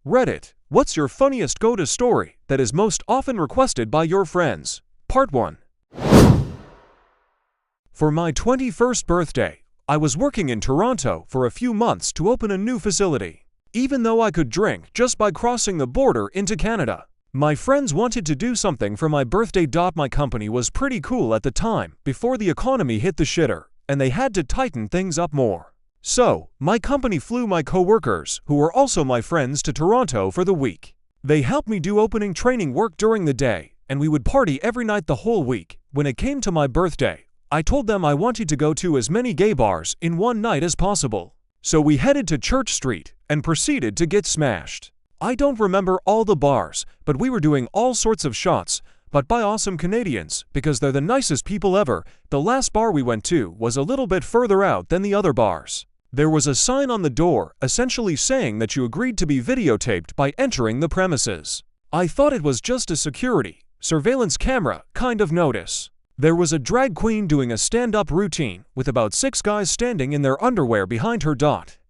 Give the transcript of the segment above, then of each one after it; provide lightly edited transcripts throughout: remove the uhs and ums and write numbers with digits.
Reddit, what's your funniest go-to story that is most often requested by your friends? Part 1. For my 21st birthday, I was working in Toronto for a few months to open a new facility. Even though I could drink just by crossing the border into Canada, my friends wanted to do something for my birthday. My company was pretty cool at the time before the economy hit the shitter, and they had to tighten things up more. So, my company flew my co-workers, who were also my friends, to Toronto for the week. They helped me do opening training work during the day, and we would party every night the whole week. When it came to my birthday, I told them I wanted to go to as many gay bars in one night as possible. So we headed to Church Street and proceeded to get smashed. I don't remember all the bars, but we were doing all sorts of shots, but by awesome Canadians, because they're the nicest people ever. The last bar we went to was a little bit further out than the other bars. There was a sign on the door essentially saying that you agreed to be videotaped by entering the premises. I thought it was just a security, surveillance camera kind of notice. There was a drag queen doing a stand-up routine with about 6 guys standing in their underwear behind her.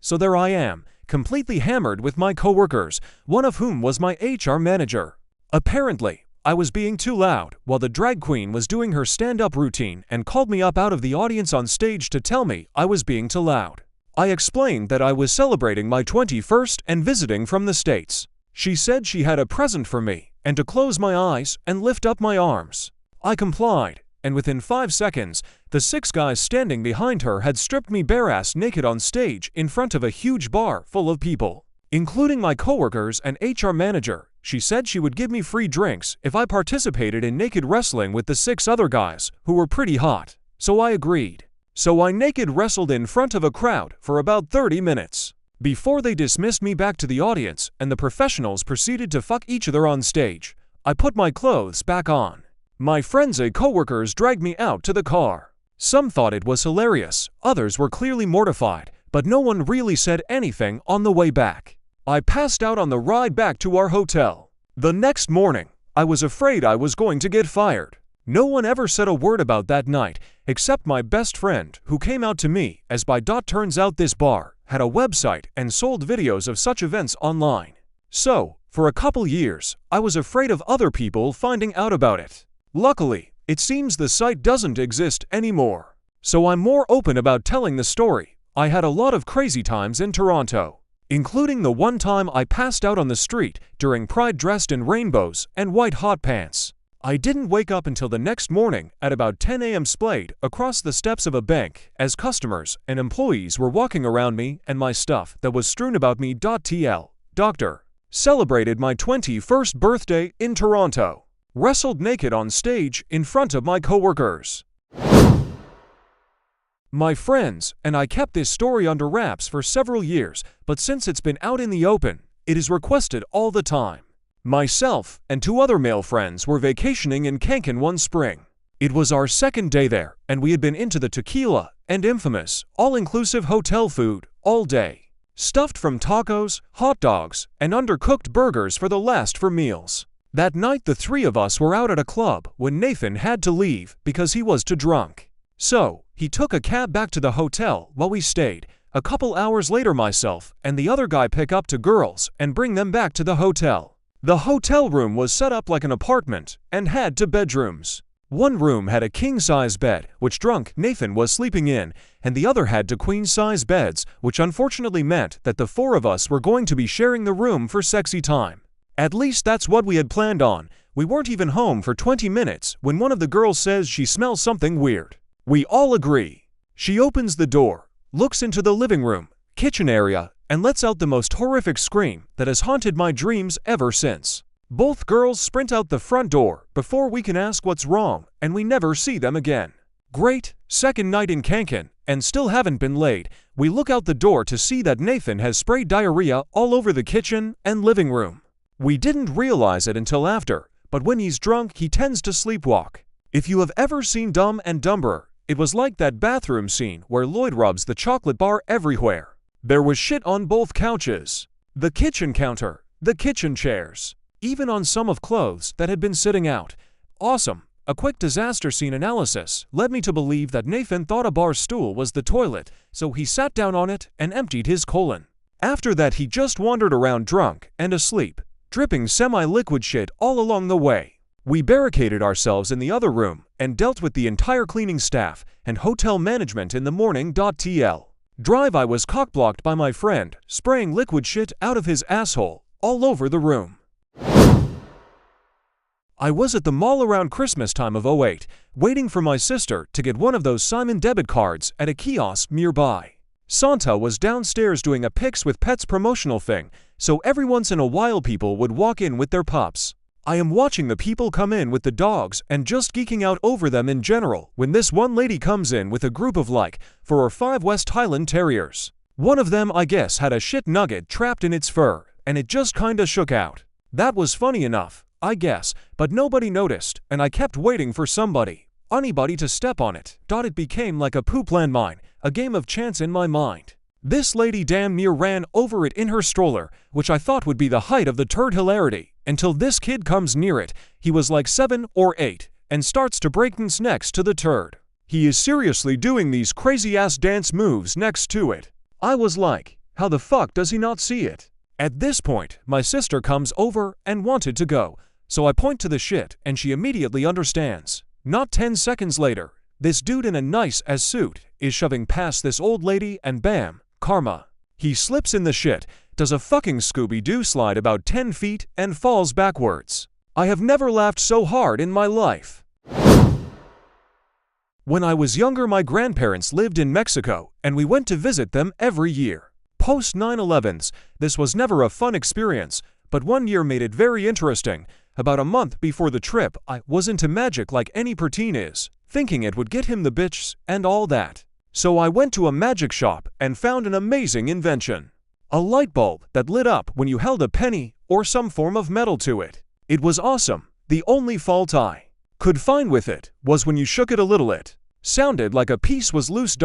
So there I am, completely hammered with my coworkers, one of whom was my HR manager. Apparently, I was being too loud while the drag queen was doing her stand-up routine and called me up out of the audience on stage to tell me I was being too loud. I explained that I was celebrating my 21st and visiting from the States. She said she had a present for me and to close my eyes and lift up my arms. I complied, and within 5 seconds, the 6 guys standing behind her had stripped me bare-ass naked on stage in front of a huge bar full of people, including my coworkers and HR manager. She said she would give me free drinks if I participated in naked wrestling with the 6 other guys, who were pretty hot. So I agreed. So I naked wrestled in front of a crowd for about 30 minutes. Before they dismissed me back to the audience and the professionals proceeded to fuck each other on stage, I put my clothes back on. My friends and coworkers dragged me out to the car. Some thought it was hilarious, others were clearly mortified, but no one really said anything on the way back. I passed out on the ride back to our hotel. The next morning, I was afraid I was going to get fired. No one ever said a word about that night, except my best friend, who came out to me, as by turns out this bar had a website and sold videos of such events online. So, for a couple years, I was afraid of other people finding out about it. Luckily, it seems the site doesn't exist anymore. So I'm more open about telling the story. I had a lot of crazy times in Toronto, including the one time I passed out on the street during Pride dressed in rainbows and white hot pants. I didn't wake up until the next morning at about 10 a.m. splayed across the steps of a bank as customers and employees were walking around me and my stuff that was strewn about me. Doctor. Celebrated my 21st birthday in Toronto. Wrestled naked on stage in front of my coworkers. My friends and I kept this story under wraps for several years, but since it's been out in the open, it is requested all the time. Myself and 2 other male friends were vacationing in Cancun one spring. It was our 2nd day there, and we had been into the tequila and infamous all-inclusive hotel food all day, stuffed from tacos, hot dogs, and undercooked burgers for the last 4 meals. That night the 3 of us were out at a club when Nathan had to leave because he was too drunk. So, he took a cab back to the hotel while we stayed. A couple hours later myself and the other guy pick up 2 girls and bring them back to the hotel. The hotel room was set up like an apartment and had 2 bedrooms. One room had a king-size bed, which drunk Nathan was sleeping in, and the other had 2 queen-size beds, which unfortunately meant that the 4 of us were going to be sharing the room for sexy time. At least that's what we had planned on. We weren't even home for 20 minutes when one of the girls says she smells something weird. We all agree. She opens the door, looks into the living room, kitchen area, and lets out the most horrific scream that has haunted my dreams ever since. Both girls sprint out the front door before we can ask what's wrong, and we never see them again. Great, 2nd night in Cancun, and still haven't been laid. We look out the door to see that Nathan has sprayed diarrhea all over the kitchen and living room. We didn't realize it until after, but when he's drunk he tends to sleepwalk. If you have ever seen Dumb and Dumberer, it was like that bathroom scene where Lloyd rubs the chocolate bar everywhere. There was shit on both couches, the kitchen counter, the kitchen chairs, even on some of clothes that had been sitting out. Awesome. A quick disaster scene analysis led me to believe that Nathan thought a bar stool was the toilet, so he sat down on it and emptied his colon. After that he just wandered around drunk and asleep, dripping semi-liquid shit all along the way. We barricaded ourselves in the other room and dealt with the entire cleaning staff and hotel management in the morning. TL. Drive I was cockblocked by my friend, spraying liquid shit out of his asshole all over the room. I was at the mall around Christmas time of '08, waiting for my sister to get one of those Simon debit cards at a kiosk nearby. Santa was downstairs doing a Pics with Pets promotional thing, so every once in a while people would walk in with their pups. I am watching the people come in with the dogs and just geeking out over them in general when this one lady comes in with a group of like 4 or 5 West Highland Terriers. One of them I guess had a shit nugget trapped in its fur, and it just kinda shook out. That was funny enough, I guess, but nobody noticed, and I kept waiting for anybody to step on it. It became like a poop landmine, a game of chance in my mind. This lady damn near ran over it in her stroller, which I thought would be the height of the turd hilarity, until this kid comes near it. He was like 7 or 8, and starts to break dance next to the turd. He is seriously doing these crazy-ass dance moves next to it. I was like, how the fuck does he not see it? At this point, my sister comes over and wanted to go, so I point to the shit and she immediately understands. Not 10 seconds later, this dude in a nice-ass suit is shoving past this old lady and bam, karma. He slips in the shit, does a fucking Scooby-Doo slide about 10 feet and falls backwards. I have never laughed so hard in my life. When I was younger, my grandparents lived in Mexico and we went to visit them every year. Post 9/11s, this was never a fun experience, but one year made it very interesting. About a month before the trip, I was into magic like any preteen is, thinking it would get him the bitches and all that. So I went to a magic shop and found an amazing invention. A light bulb that lit up when you held a penny or some form of metal to it. It was awesome. The only fault I could find with it was when you shook it a little it sounded like a piece was loose.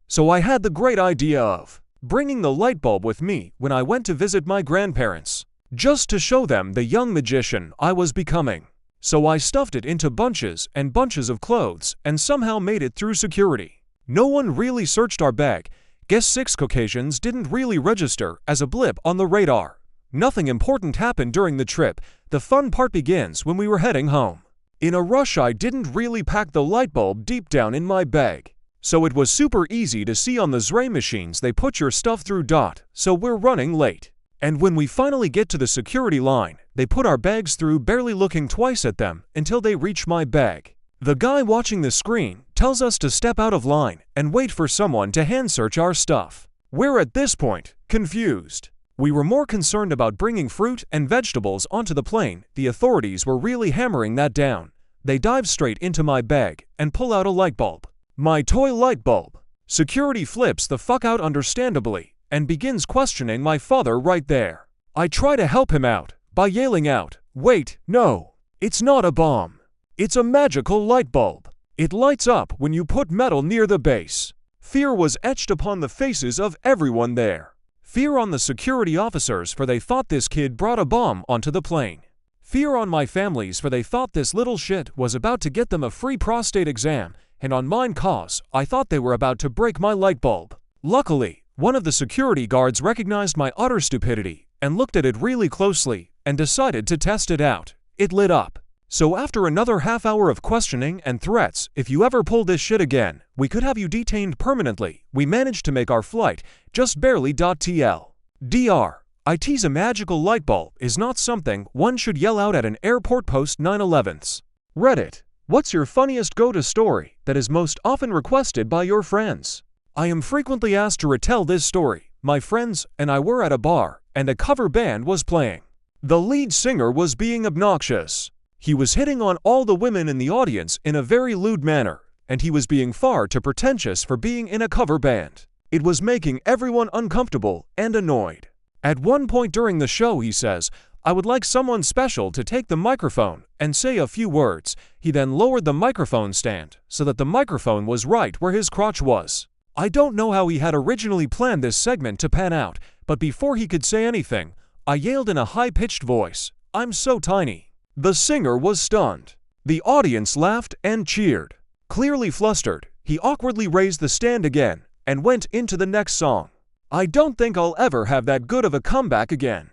So I had the great idea of bringing the light bulb with me when I went to visit my grandparents, just to show them the young magician I was becoming. So I stuffed it into bunches and bunches of clothes and somehow made it through security. No one really searched our bag. Guess 6 Caucasians didn't really register as a blip on the radar. Nothing important happened during the trip. The fun part begins when we were heading home. In a rush, I didn't really pack the light bulb deep down in my bag, so it was super easy to see on the X-ray machines they put your stuff through. So we're running late. And when we finally get to the security line, they put our bags through, barely looking twice at them until they reach my bag. The guy watching the screen tells us to step out of line and wait for someone to hand search our stuff. We're at this point confused. We were more concerned about bringing fruit and vegetables onto the plane. The authorities were really hammering that down. They dive straight into my bag and pull out a light bulb. My toy light bulb. Security flips the fuck out understandably and begins questioning my father right there. I try to help him out by yelling out, "Wait, no, it's not a bomb. It's a magical light bulb. It lights up when you put metal near the base." Fear was etched upon the faces of everyone there. Fear on the security officers, for they thought this kid brought a bomb onto the plane. Fear on my families, for they thought this little shit was about to get them a free prostate exam, and on mine cause I thought they were about to break my light bulb. Luckily, one of the security guards recognized my utter stupidity and looked at it really closely and decided to test it out. It lit up. So after another half hour of questioning and threats, if you ever pull this shit again, we could have you detained permanently, we managed to make our flight, just barely. TL. DR. I tease a magical light bulb is not something one should yell out at an airport post 9/11s. Reddit. What's your funniest go-to story that is most often requested by your friends? I am frequently asked to retell this story. My friends and I were at a bar, and a cover band was playing. The lead singer was being obnoxious. He was hitting on all the women in the audience in a very lewd manner, and he was being far too pretentious for being in a cover band. It was making everyone uncomfortable and annoyed. At one point during the show, he says, "I would like someone special to take the microphone and say a few words." He then lowered the microphone stand so that the microphone was right where his crotch was. I don't know how he had originally planned this segment to pan out, but before he could say anything, I yelled in a high-pitched voice, "I'm so tiny." The singer was stunned. The audience laughed and cheered. Clearly flustered, he awkwardly raised the stand again and went into the next song. I don't think I'll ever have that good of a comeback again.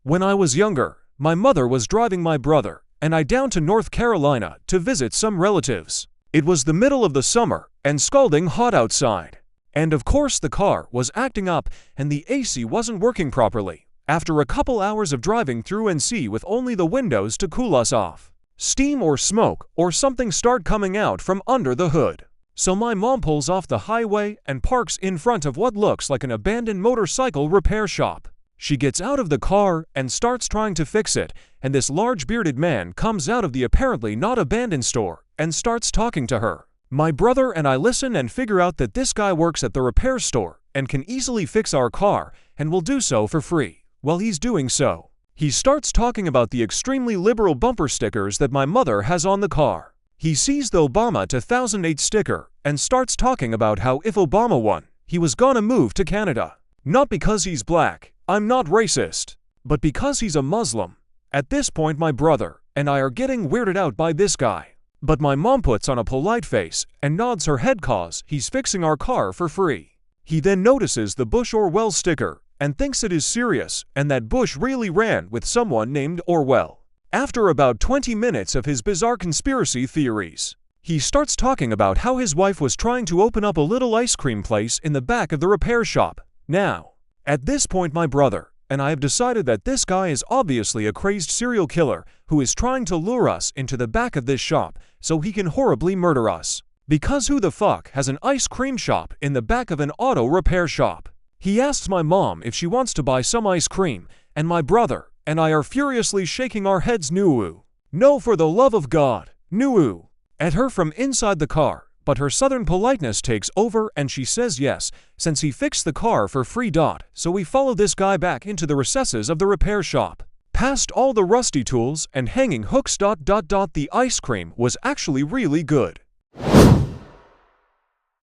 When I was younger, my mother was driving my brother and I down to North Carolina to visit some relatives. It was the middle of the summer and scalding hot outside. And of course the car was acting up and the AC wasn't working properly. After a couple hours of driving through NC with only the windows to cool us off, steam or smoke or something start coming out from under the hood. So my mom pulls off the highway and parks in front of what looks like an abandoned motorcycle repair shop. She gets out of the car and starts trying to fix it, and this large bearded man comes out of the apparently not abandoned store and starts talking to her. My brother and I listen and figure out that this guy works at the repair store and can easily fix our car and will do so for free. While he's doing so, he starts talking about the extremely liberal bumper stickers that my mother has on the car. He sees the Obama 2008 sticker and starts talking about how if Obama won, he was gonna move to Canada. Not because he's black, I'm not racist, but because he's a Muslim. At this point my brother and I are getting weirded out by this guy. But my mom puts on a polite face and nods her head cause he's fixing our car for free. He then notices the Bush Orwell sticker and thinks it is serious and that Bush really ran with someone named Orwell. After about 20 minutes of his bizarre conspiracy theories, he starts talking about how his wife was trying to open up a little ice cream place in the back of the repair shop. Now, at this point my brother and I have decided that this guy is obviously a crazed serial killer who is trying to lure us into the back of this shop so he can horribly murder us. Because who the fuck has an ice cream shop in the back of an auto repair shop? He asks my mom if she wants to buy some ice cream, and my brother and I are furiously shaking our heads no, no for the love of God, no, at her from inside the car. But her southern politeness takes over and she says yes, since he fixed the car for free. So we follow this guy back into the recesses of the repair shop. Past all the rusty tools and hanging hooks. The ice cream was actually really good.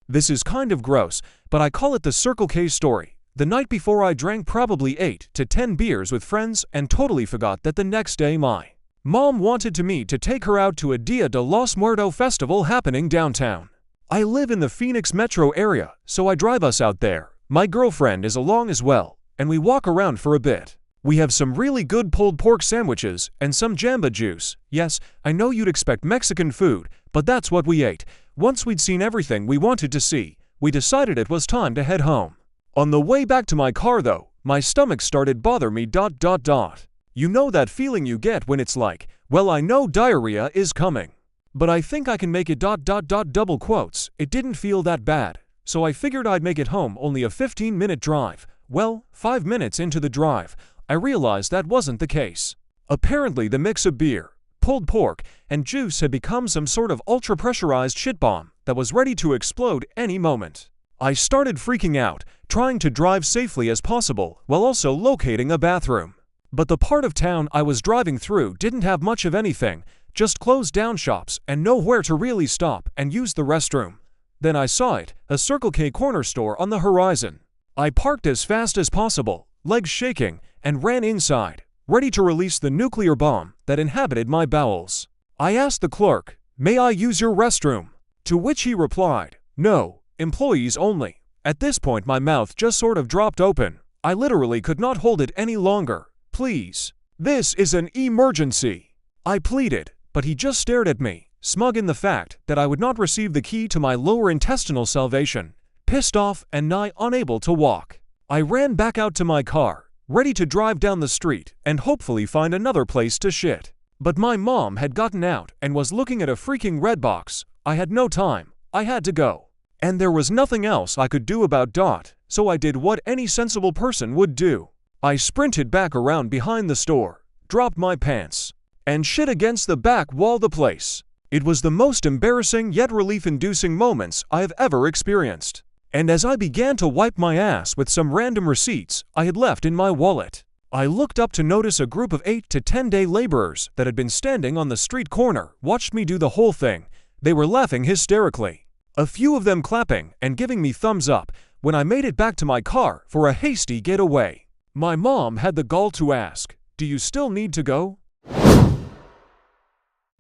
This is kind of gross, but I call it the Circle K story. The night before I drank probably 8 to 10 beers with friends and totally forgot that the next day my mom wanted me to take her out to a Dia de los Muertos festival happening downtown. I live in the Phoenix metro area, so I drive us out there. My girlfriend is along as well, and we walk around for a bit. We have some really good pulled pork sandwiches and some Jamba Juice. Yes, I know you'd expect Mexican food, but that's what we ate. Once we'd seen everything we wanted to see, we decided it was time to head home. On the way back to my car though, my stomach started bothering me. You know that feeling you get when it's like, well, I know diarrhea is coming, but I think I can make it. Double quotes. It didn't feel that bad, so I figured I'd make it home. Only a 15-minute drive. Well, 5 minutes into the drive, I realized that wasn't the case. Apparently the mix of beer, pulled pork, and juice had become some sort of ultra-pressurized shit bomb that was ready to explode any moment. I started freaking out, trying to drive safely as possible while also locating a bathroom. But the part of town I was driving through didn't have much of anything, just closed down shops and nowhere to really stop and use the restroom. Then I saw it, a Circle K corner store on the horizon. I parked as fast as possible, legs shaking, and ran inside, ready to release the nuclear bomb that inhabited my bowels. I asked the clerk, "May I use your restroom?" To which he replied, "No, employees only." At this point my mouth just sort of dropped open. I literally could not hold it any longer. "Please, this is an emergency," I pleaded, but he just stared at me, smug in the fact that I would not receive the key to my lower intestinal salvation, pissed off and nigh unable to walk. I ran back out to my car, ready to drive down the street and hopefully find another place to shit. But my mom had gotten out and was looking at a freaking Redbox. I had no time, I had to go. And there was nothing else I could do about it, so I did what any sensible person would do. I sprinted back around behind the store, dropped my pants, and shit against the back wall of the place. It was the most embarrassing yet relief-inducing moments I have ever experienced. And as I began to wipe my ass with some random receipts I had left in my wallet, I looked up to notice a group of 8 to 10 day laborers that had been standing on the street corner watched me do the whole thing. They were laughing hysterically, a few of them clapping and giving me thumbs up when I made it back to my car for a hasty getaway. My mom had the gall to ask, "Do you still need to go?"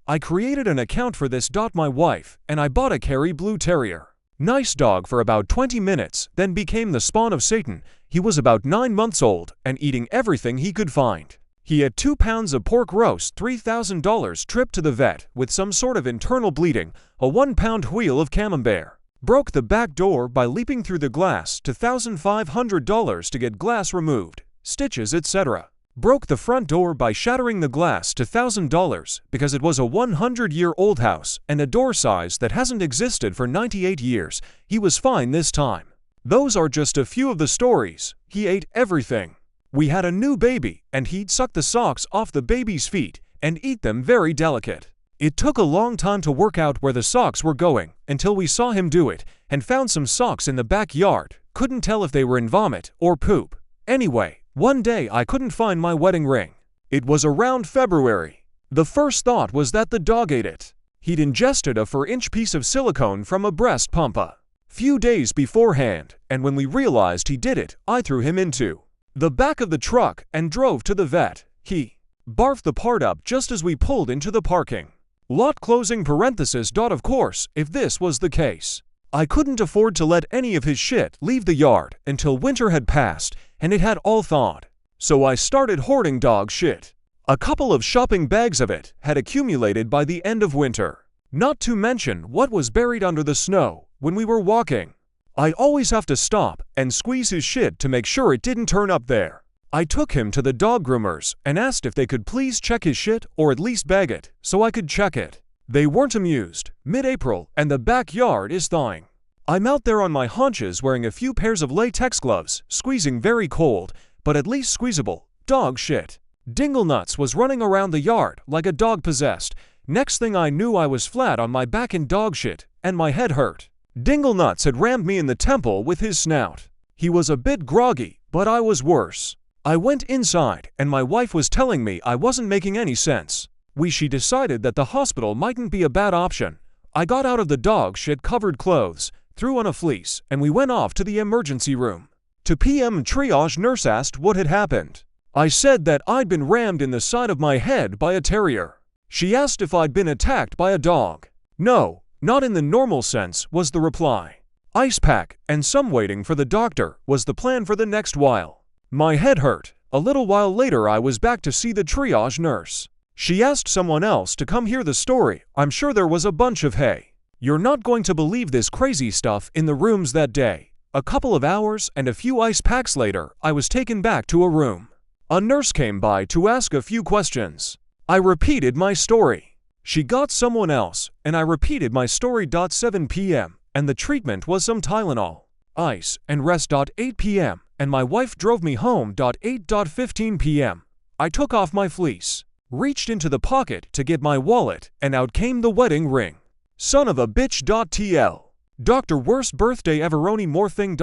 I created an account for this. My wife and I bought a Kerry Blue Terrier. Nice dog for about 20 minutes, then became the spawn of Satan. He was about 9 months old and eating everything he could find. He had 2 pounds of pork roast, $3,000 trip to the vet with some sort of internal bleeding, a 1-pound wheel of camembert. Broke the back door by leaping through the glass to $1,500 to get glass removed, stitches, etc. Broke the front door by shattering the glass to $1,000 because it was a 100-year-old house and a door size that hasn't existed for 98 years. He was fine this time. Those are just a few of the stories. He ate everything. We had a new baby, and he'd suck the socks off the baby's feet and eat them very delicate. It took a long time to work out where the socks were going until we saw him do it and found some socks in the backyard. Couldn't tell if they were in vomit or poop. Anyway, one day I couldn't find my wedding ring. It was around February. The first thought was that the dog ate it. He'd ingested a 4-inch piece of silicone from a breast pump a few days beforehand, and when we realized he did it, I threw him into the back of the truck and drove to the vet. He barfed the part up just as we pulled into the parking lot. Closing parenthesis. Of course, if this was the case, I couldn't afford to let any of his shit leave the yard until winter had passed and it had all thawed. So I started hoarding dog shit. A couple of shopping bags of it had accumulated by the end of winter. Not to mention what was buried under the snow when we were walking. I'd always have to stop and squeeze his shit to make sure it didn't turn up there. I took him to the dog groomers and asked if they could please check his shit or at least bag it so I could check it. They weren't amused. Mid-April and the backyard is thawing. I'm out there on my haunches wearing a few pairs of latex gloves, squeezing very cold, but at least squeezable, dog shit. Dinglenuts was running around the yard like a dog possessed. Next thing I knew, I was flat on my back in dog shit, and my head hurt. Dinglenuts had rammed me in the temple with his snout. He was a bit groggy, but I was worse. I went inside, and my wife was telling me I wasn't making any sense. She decided that the hospital mightn't be a bad option. I got out of the dog shit-covered clothes, threw on a fleece, and we went off to the emergency room. To PM triage nurse asked what had happened. I said that I'd been rammed in the side of my head by a terrier. She asked if I'd been attacked by a dog. No, not in the normal sense, was the reply. Ice pack and some waiting for the doctor was the plan for the next while. My head hurt. A little while later I was back to see the triage nurse. She asked someone else to come hear the story. I'm sure there was a bunch of hey. You're not going to believe this crazy stuff in the rooms that day. A couple of hours and a few ice packs later, I was taken back to a room. A nurse came by to ask a few questions. I repeated my story. She got someone else, and I repeated my story. 7 p.m., and the treatment was some Tylenol, ice, and rest. 8 p.m., and my wife drove me home. 8:15 p.m., I took off my fleece, reached into the pocket to get my wallet, and out came the wedding ring. Son of a bitch. TL. Dr. Worst birthday ever. Only more thing.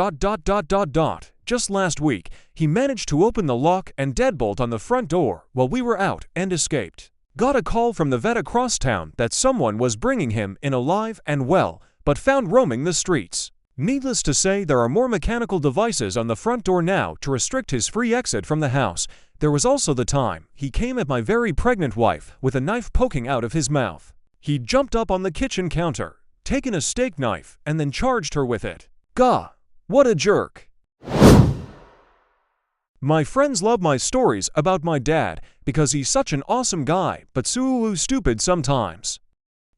Just last week, he managed to open the lock and deadbolt on the front door while we were out and escaped. Got a call from the vet across town that someone was bringing him in alive and well, but found roaming the streets. Needless to say, there are more mechanical devices on the front door now to restrict his free exit from the house. There was also the time he came at my very pregnant wife with a knife poking out of his mouth. He jumped up on the kitchen counter, taken a steak knife, and then charged her with it. Gah, what a jerk. My friends love my stories about my dad because he's such an awesome guy, but so stupid sometimes.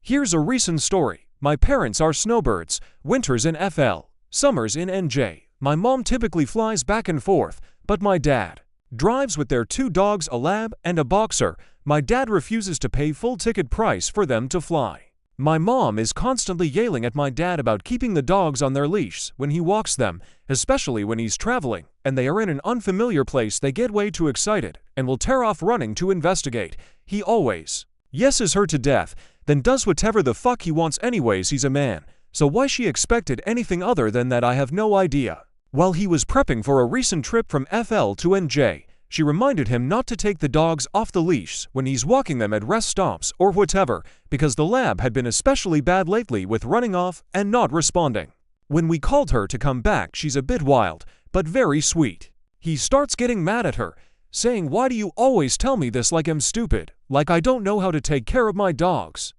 Here's a recent story. My parents are snowbirds, winters in FL, summers in NJ. My mom typically flies back and forth, but my dad drives with their 2 dogs, a lab and a boxer. My dad refuses to pay full ticket price for them to fly. My mom is constantly yelling at my dad about keeping the dogs on their leash when he walks them, especially when he's traveling and they are in an unfamiliar place. They get way too excited and will tear off running to investigate. He always yeses her to death, then does whatever the fuck he wants anyways. He's a man, so why she expected anything other than that I have no idea. While he was prepping for a recent trip from FL to NJ, she reminded him not to take the dogs off the leash when he's walking them at rest stops or whatever, because the lab had been especially bad lately with running off and not responding. When we called her to come back, she's a bit wild, but very sweet. He starts getting mad at her, saying, "Why do you always tell me this like I'm stupid, like I don't know how to take care of my dogs?"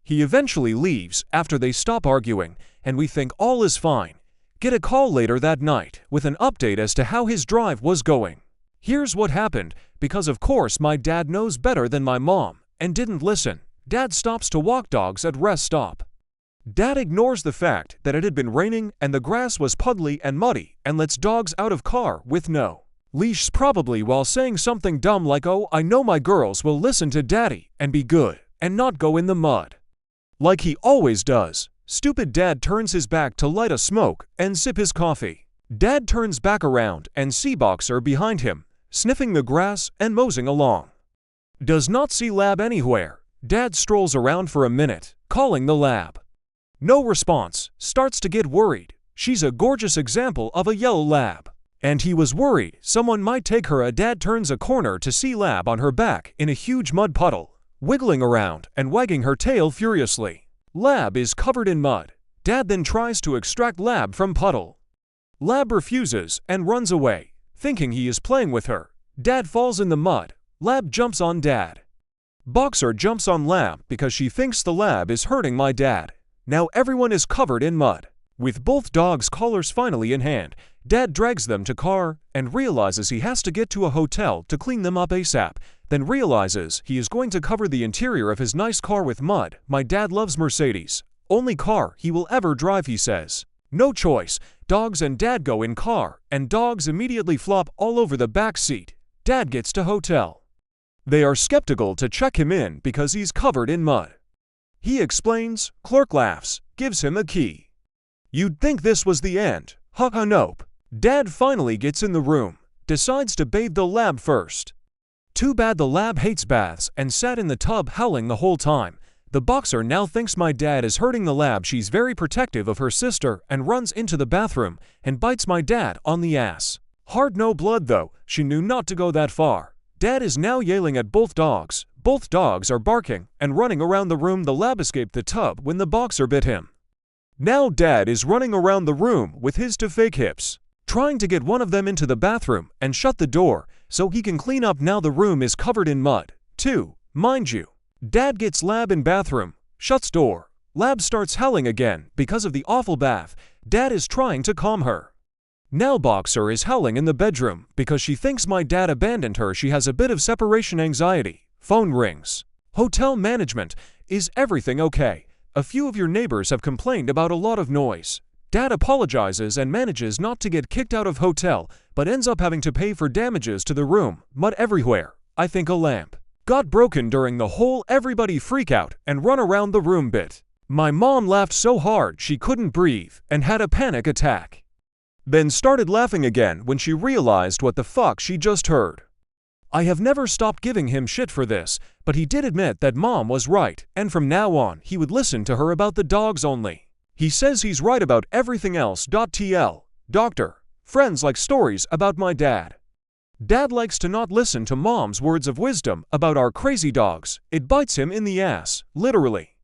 He eventually leaves after they stop arguing, and we think all is fine. Get a call later that night with an update as to how his drive was going. Here's what happened, because of course my dad knows better than my mom, and didn't listen. Dad stops to walk dogs at rest stop. Dad ignores the fact that it had been raining and the grass was puddly and muddy and lets dogs out of car with no leash, probably while saying something dumb like, "Oh, I know my girls will listen to daddy and be good and not go in the mud." Like he always does. Stupid dad turns his back to light a smoke and sip his coffee. Dad turns back around and see Boxer behind him, sniffing the grass and moseying along. Does not see Lab anywhere. Dad strolls around for a minute, calling the lab. No response, starts to get worried. She's a gorgeous example of a yellow lab. And he was worried someone might take her. Dad turns a corner to see Lab on her back in a huge mud puddle, wiggling around and wagging her tail furiously. Lab is covered in mud. Dad then tries to extract Lab from puddle. Lab refuses and runs away, thinking he is playing with her. Dad falls in the mud. Lab jumps on Dad. Boxer jumps on Lab because she thinks the lab is hurting my dad. Now everyone is covered in mud. With both dogs' collars finally in hand, Dad drags them to car and realizes he has to get to a hotel to clean them up ASAP, then realizes he is going to cover the interior of his nice car with mud. My dad loves Mercedes. Only car he will ever drive, he says. No choice. Dogs and Dad go in car, and dogs immediately flop all over the back seat. Dad gets to hotel. They are skeptical to check him in because he's covered in mud. He explains, clerk laughs, gives him a key. You'd think this was the end. Haha, nope. Dad finally gets in the room, decides to bathe the lab first. Too bad the lab hates baths and sat in the tub howling the whole time. The Boxer now thinks my dad is hurting the lab. She's very protective of her sister and runs into the bathroom and bites my dad on the ass. Hard no blood though, she knew not to go that far. Dad is now yelling at both dogs. Both dogs are barking and running around the room. The lab escaped the tub when the Boxer bit him. Now Dad is running around the room with his two fake hips, trying to get one of them into the bathroom and shut the door so he can clean up. Now the room is covered in mud, too, mind you. Dad gets Lab in bathroom, shuts door. Lab starts howling again because of the awful bath. Dad is trying to calm her. Now Boxer is howling in the bedroom because she thinks my dad abandoned her. She has a bit of separation anxiety. Phone rings. Hotel management. Is everything okay? A few of your neighbors have complained about a lot of noise. Dad apologizes and manages not to get kicked out of hotel, but ends up having to pay for damages to the room. Mud everywhere. I think a lamp got broken during the whole everybody freak out and run around the room bit. My mom laughed so hard she couldn't breathe and had a panic attack. Then started laughing again when she realized what the fuck she just heard. I have never stopped giving him shit for this, but he did admit that mom was right, and from now on he would listen to her about the dogs only. He says he's right about everything else. TL. Doctor. Friends like stories about my dad. Dad likes to not listen to mom's words of wisdom about our crazy dogs. It bites him in the ass, literally.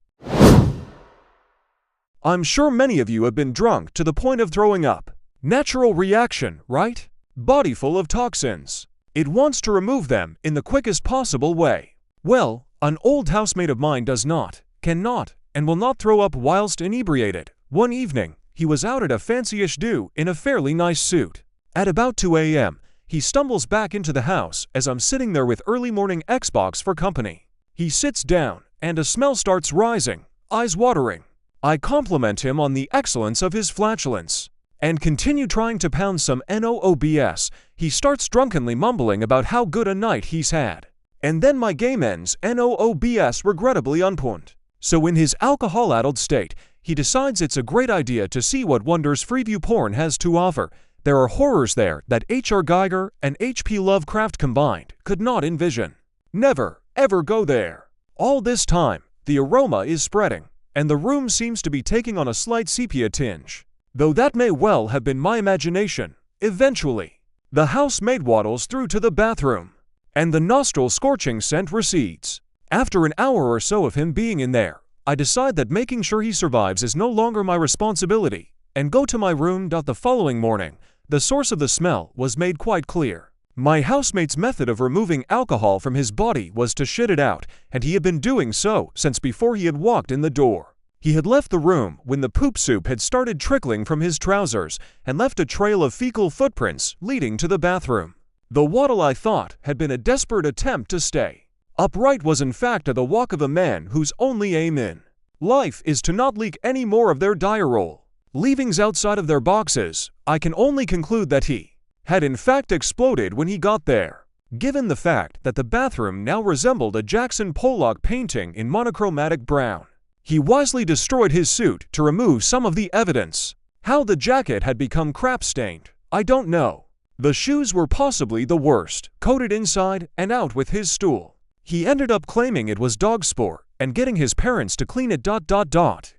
I'm sure many of you have been drunk to the point of throwing up. Natural reaction, right? Body full of toxins. It wants to remove them in the quickest possible way. Well, an old housemate of mine does not, cannot, and will not throw up whilst inebriated. One evening, he was out at a fancy-ish do in a fairly nice suit. At about 2 a.m., he stumbles back into the house as I'm sitting there with early morning Xbox for company. He sits down, and a smell starts rising, eyes watering. I compliment him on the excellence of his flatulence and continue trying to pound some NOOBS. He starts drunkenly mumbling about how good a night he's had. And then my game ends, NOOBS regrettably unpuned. So in his alcohol-addled state, he decides it's a great idea to see what wonders Freeview Porn has to offer. There are horrors there that H.R. Geiger and H.P. Lovecraft combined could not envision. Never, ever go there. All this time, the aroma is spreading, and the room seems to be taking on a slight sepia tinge. Though that may well have been my imagination. Eventually, the housemaid waddles through to the bathroom, and the nostril-scorching scent recedes. After an hour or so of him being in there, I decide that making sure he survives is no longer my responsibility, and go to my room. The following morning, the source of the smell was made quite clear. My housemate's method of removing alcohol from his body was to shit it out, and he had been doing so since before he had walked in the door. He had left the room when the poop soup had started trickling from his trousers and left a trail of fecal footprints leading to the bathroom. The waddle, I thought, had been a desperate attempt to stay upright was in fact the walk of a man whose only aim in life is to not leak any more of their diarrhea leavings outside of their boxes. I can only conclude that he had in fact exploded when he got there, given the fact that the bathroom now resembled a Jackson Pollock painting in monochromatic brown. He wisely destroyed his suit to remove some of the evidence. How the jacket had become crap-stained, I don't know. The shoes were possibly the worst, coated inside and out with his stool. He ended up claiming it was dog sport and getting his parents to clean it.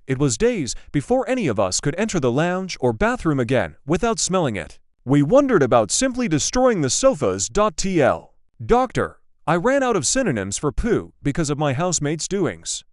It was days before any of us could enter the lounge or bathroom again without smelling it. We wondered about simply destroying the sofas. Doctor, I ran out of synonyms for poo because of my housemate's doings.